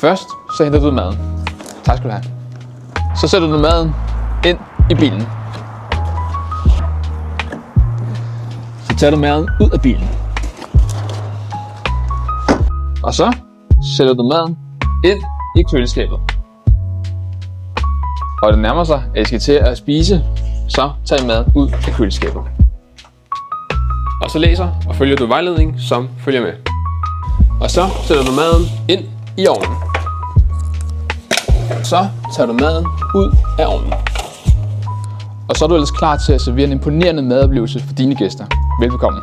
Først så henter du maden. Tak skal du have. Så sætter du maden ind i bilen. Så tager du maden ud af bilen. Og så sætter du maden ind i køleskabet. Og det nærmer sig, at I skal til at spise, så tager I maden ud af køleskabet. Og så læser og følger du vejledningen, som følger med. Og så sætter du maden ind i ovnen. Så tager du maden ud af ovnen. Og så er du ellers klar til at servere en imponerende madoplevelse for dine gæster. Velbekomme.